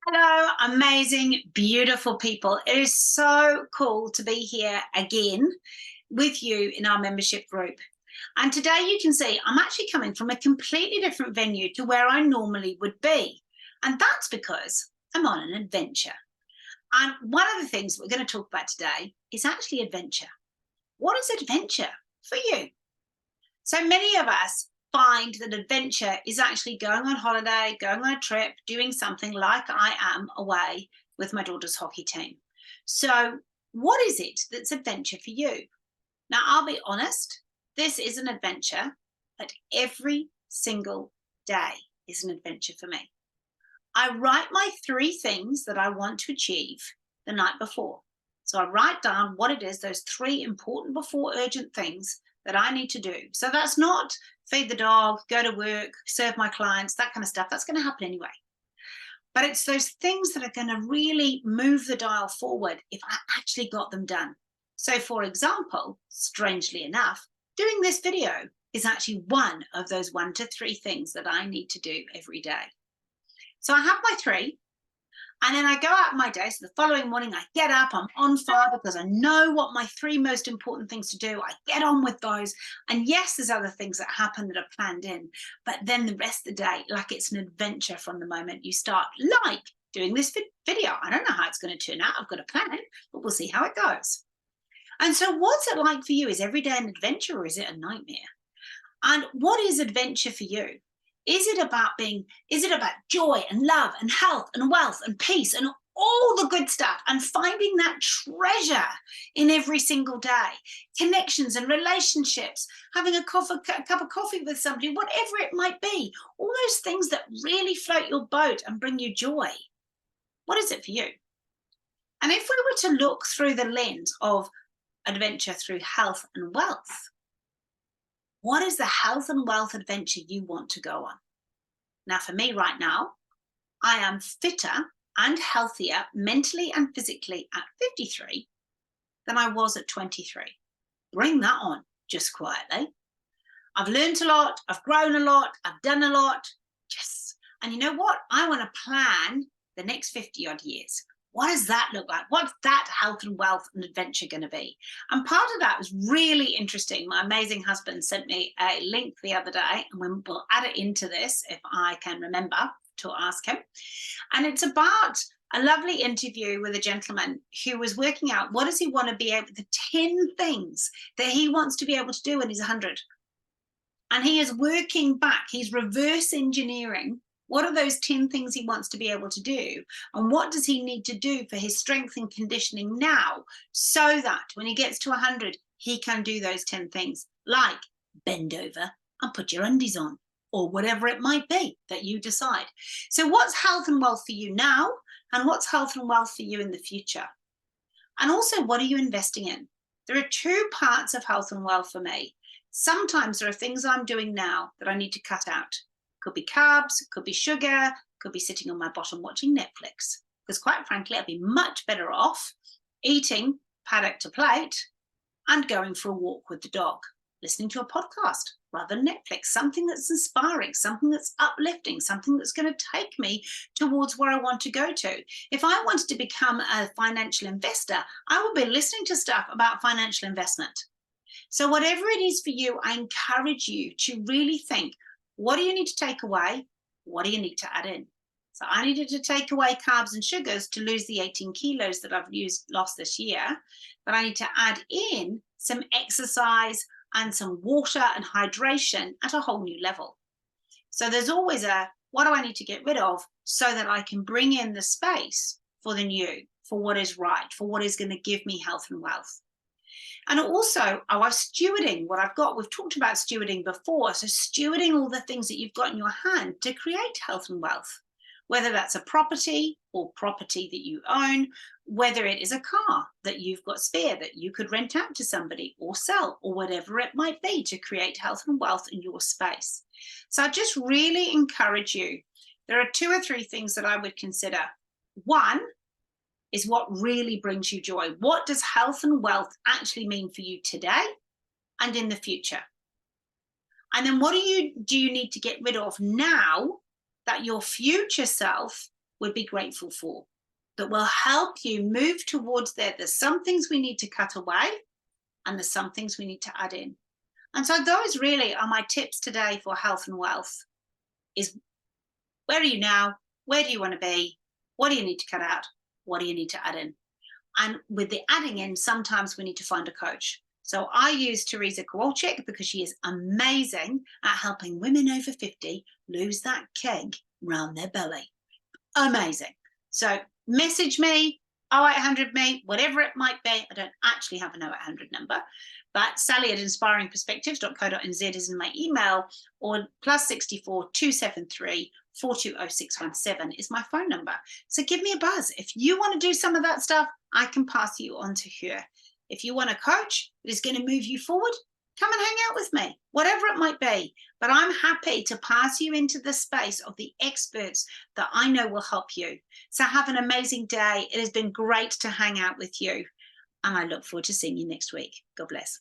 Hello, amazing, beautiful people. It is so cool to be here again with you in our membership group. And today you can see I'm actually coming from a completely different venue to where I normally would be. And that's because I'm on an adventure. And one of the things we're going to talk about today is actually adventure. What is adventure for you? So many of us find that adventure is actually going on holiday, going on a trip, doing something like I am away with my daughter's hockey team. So, what is it that's adventure for you? Now, I'll be honest, this is an adventure, but every single day is an adventure for me. I write my 3 things that I want to achieve the night before. So I write down what it is, those 3 important before urgent things that I need to do. So that's not feed the dog, go to work, serve my clients, that kind of stuff. That's going to happen anyway. But it's those things that are going to really move the dial forward if I actually got them done. So, for example, strangely enough, doing this video is actually one of those 1 to 3 things that I need to do every day. So I have my 3, and then I go out my day. So the following morning, I get up, I'm on fire because I know what my 3 most important things to do. I get on with those. And yes, there's other things that happen that are planned in, but then the rest of the day, like it's an adventure from the moment you start, like doing this video. I don't know how it's going to turn out. I've got a plan, but we'll see how it goes. And so what's it like for you? Is every day an adventure or is it a nightmare? And what is adventure for you? Is it about joy and love and health and wealth and peace and all the good stuff and finding that treasure in every single day? Connections and relationships, having a cup of coffee with somebody, whatever it might be, all those things that really float your boat and bring you joy. What is it for you? And if we were to look through the lens of adventure through health and wealth, what is the health and wealth adventure you want to go on? Now, for me right now, I am fitter and healthier mentally and physically at 53 than I was at 23. Bring that on just quietly. I've learned a lot, I've grown a lot, I've done a lot. Yes. And you know what? I want to plan the next 50 odd years. What does that look like? What's that health and wealth and adventure going to be? And part of that was really interesting. My amazing husband sent me a link the other day, and we'll add it into this if I can remember to ask him. And it's about a lovely interview with a gentleman who was working out what does he want to be able, the 10 things that he wants to be able to do when he's 100. And he is working back, he's reverse engineering what are those 10 things he wants to be able to do? And what does he need to do for his strength and conditioning now so that when he gets to 100, he can do those 10 things, like bend over and put your undies on, or whatever it might be that you decide. So what's health and wealth for you now? And what's health and wealth for you in the future? And also, what are you investing in? There are 2 parts of health and wealth for me. Sometimes there are things I'm doing now that I need to cut out. Could be carbs, could be sugar, could be sitting on my bottom watching Netflix. Because quite frankly, I'd be much better off eating paddock to plate and going for a walk with the dog, listening to a podcast rather than Netflix, something that's inspiring, something that's uplifting, something that's going to take me towards where I want to go to. If I wanted to become a financial investor, I would be listening to stuff about financial investment. So whatever it is for you, I encourage you to really think, what do you need to take away? What do you need to add in? So I needed to take away carbs and sugars to lose the 18 kilos that I've lost this year. But I need to add in some exercise and some water and hydration at a whole new level. So there's always a, what do I need to get rid of so that I can bring in the space for the new, for what is right, for what is going to give me health and wealth. And also, I'm stewarding what I've got. We've talked about stewarding before. So stewarding all the things that you've got in your hand to create health and wealth, whether that's a property or property that you own, whether it is a car that you've got spare that you could rent out to somebody or sell, or whatever it might be to create health and wealth in your space. So I just really encourage you. There are 2 or 3 things that I would consider. One is what really brings you joy. What does health and wealth actually mean for you today and in the future? And then what do you need to get rid of now that your future self would be grateful for, that will help you move towards there. There's some things we need to cut away, and there's some things we need to add in. And so those really are my tips today for health and wealth. Is where are you now? Where do you want to be? What do you need to cut out? What do you need to add in? And with the adding in, sometimes we need to find a coach. So I use Teresa Kowalczyk because she is amazing at helping women over 50 lose that keg round their belly. Amazing. So message me, 0800 me, whatever it might be. I don't actually have an 0800 number, but sally@inspiringperspectives.co.nz is in my email, or +64 273 420617 is my phone number. So give me a buzz. If you want to do some of that stuff, I can pass you on to her. If you want a coach that is going to move you forward, come and hang out with me, whatever it might be. But I'm happy to pass you into the space of the experts that I know will help you. So have an amazing day. It has been great to hang out with you. And I look forward to seeing you next week. God bless.